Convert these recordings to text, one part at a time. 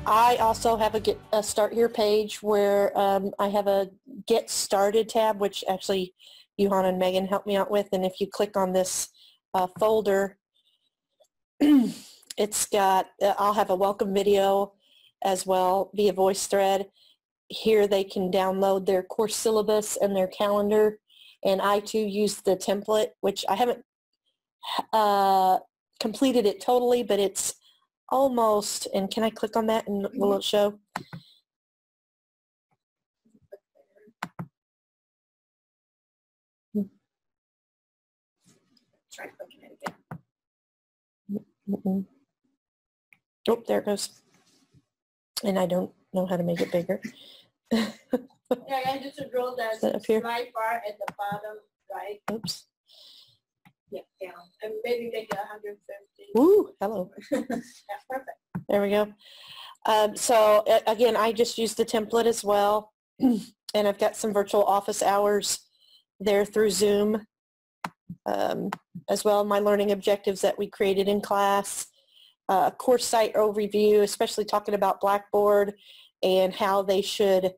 I also have a Start Here page where I have a Get Started tab, which actually Johanna and Megan helped me out with. And if you click on this folder, it's got, I'll have a welcome video as well via Voicethread. Here they can download their course syllabus and their calendar. And I too use the template, which I haven't completed it totally, but it's almost, and can I click on that and will it show? Try clicking it again. Oh, there it goes. And I don't know how to make it bigger. Yeah, I just draw that up here? right bar at the bottom right. Oops. Yeah, down. And maybe make it 150. Ooh, hello. Yeah, perfect. There we go. So again, I just use the template as well. And I've got some virtual office hours there through Zoom as well. My learning objectives that we created in class. Course site overview, especially talking about Blackboard and how they should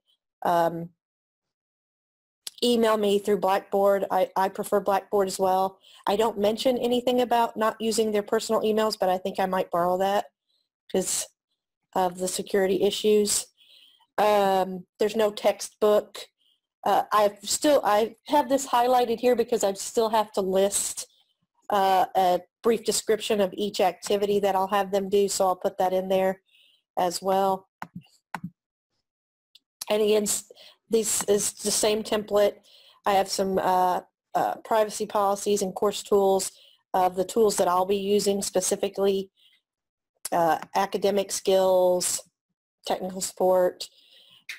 email me through Blackboard. I prefer Blackboard as well. I don't mention anything about not using their personal emails, but I think I might borrow that because of the security issues. There's no textbook. I have this highlighted here because I still have to list a brief description of each activity that I'll have them do, so I'll put that in there as well. And again, this is the same template. I have some privacy policies and course tools of the tools that I'll be using specifically, academic skills, technical support,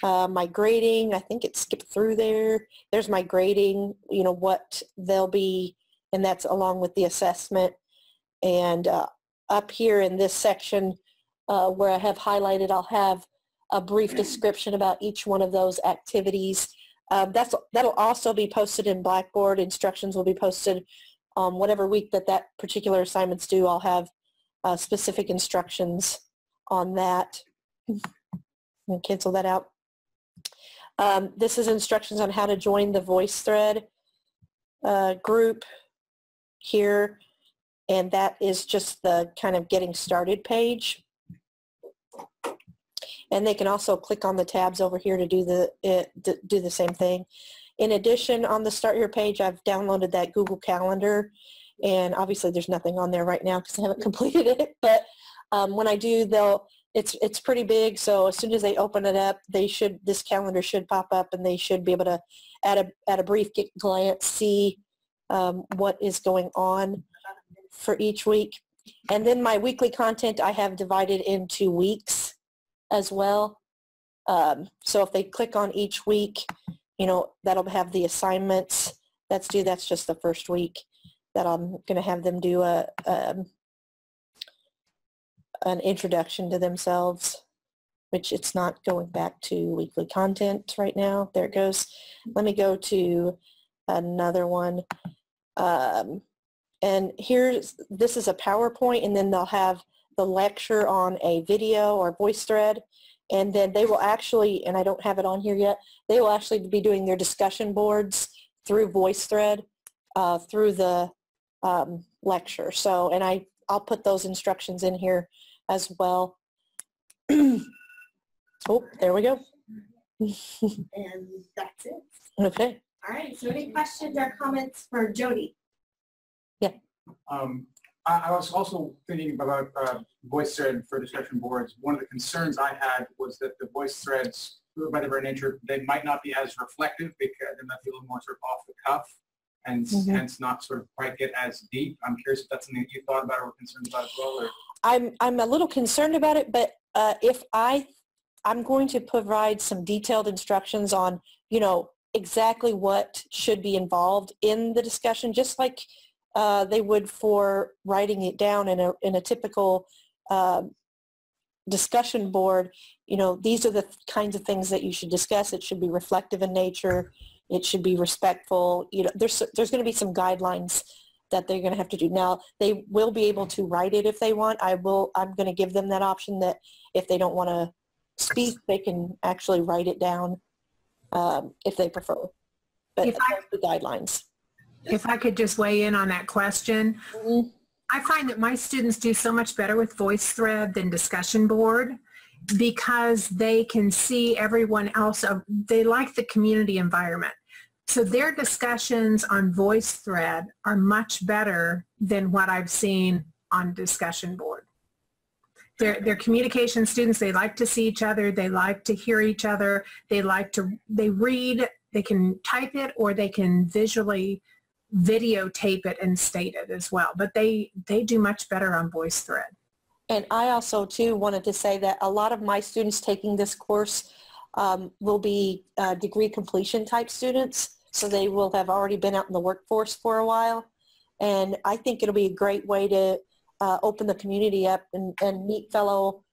my grading. I think it skipped through there. There's my grading, you know, what they'll be, and that's along with the assessment. And up here in this section where I have highlighted, I'll have a brief description about each one of those activities. That'll also be posted in Blackboard. Instructions will be posted whatever week that particular assignment's due. I'll have specific instructions on that. And cancel that out. This is instructions on how to join the Voicethread group here, and that is just the kind of getting started page. And they can also click on the tabs over here to do the same thing. In addition, on the Start Here page, I've downloaded that Google Calendar, and obviously there's nothing on there right now because I haven't completed it. But when I do, it's pretty big. So as soon as they open it up, this calendar should pop up, and they should be able to, at a brief glance, see what is going on for each week. And then my weekly content I have divided into weeks as well. So if they click on each week, you know, that'll have the assignments that's due. That's just the first week that I'm going to have them do an introduction to themselves, which it's not going back to weekly content right now. There it goes. Let me go to another one. And this is a PowerPoint, and then they'll have the lecture on a video or Voicethread, and then they will actually, and I don't have it on here yet, they will actually be doing their discussion boards through Voicethread through the lecture. So, and I'll put those instructions in here as well. Oh, there we go. And that's it. Okay. All right, so any questions or comments for Jody? Yeah. I was also thinking about Voicethread for discussion boards. One of the concerns I had was that the Voicethreads, by their very nature, they might not be as reflective because they might be a little more sort of off the cuff and hence not sort of quite get as deep. I'm curious if that's something that you thought about or were concerned about as well. Or? I'm a little concerned about it, but if I'm going to provide some detailed instructions on, you know, exactly what should be involved in the discussion, just like they would for writing it down in a typical discussion board. You know, these are the kinds of things that you should discuss. It should be reflective in nature. It should be respectful. You know, there's going to be some guidelines that they're going to have to do. Now, they will be able to write it if they want. I'm going to give them that option that if they don't want to speak, they can actually write it down if they prefer. But that's the guidelines. If I could just weigh in on that question. Mm-hmm. I find that my students do so much better with Voicethread than discussion board because they can see everyone else. They like the community environment. So their discussions on Voicethread are much better than what I've seen on discussion board. They're communication students. They like to see each other. They like to hear each other. They read, they can type it, or they can visually videotape it and state it as well. But they do much better on Voicethread. And I also, too, wanted to say that a lot of my students taking this course will be degree completion type students. So they will have already been out in the workforce for a while. And I think it'll be a great way to open the community up and meet fellow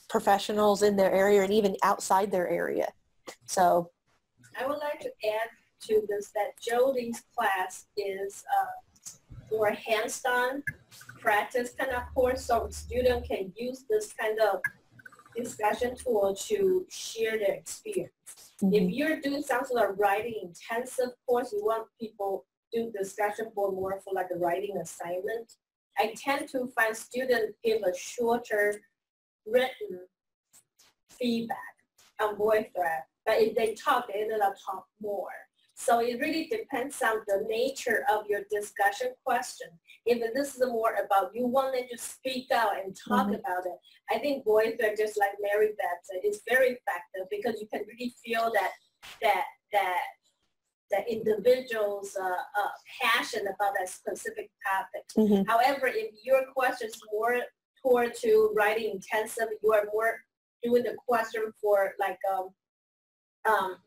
professionals in their area and even outside their area. So I would like to add to this that Jody's class is more hands-on practice kind of course, so a student can use this kind of discussion tool to share their experience. Mm-hmm. If you're doing some sort of writing intensive course, you want people to do discussion board more for like a writing assignment. I tend to find students give a shorter written feedback on Voicethread, but if they talk, they ended up talk more. So it really depends on the nature of your discussion question. If this is more about you wanting to speak out and talk about it, I think Voicethread, just like Mary Beth said, is very effective because you can really feel that individual's passion about that specific topic. However, if your question is more toward to writing intensive, you are more doing the question for like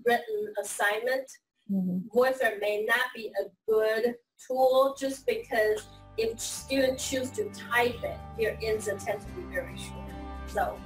written assignment, Voicethread may not be a good tool just because if students choose to type it, their answer tends to be very short. So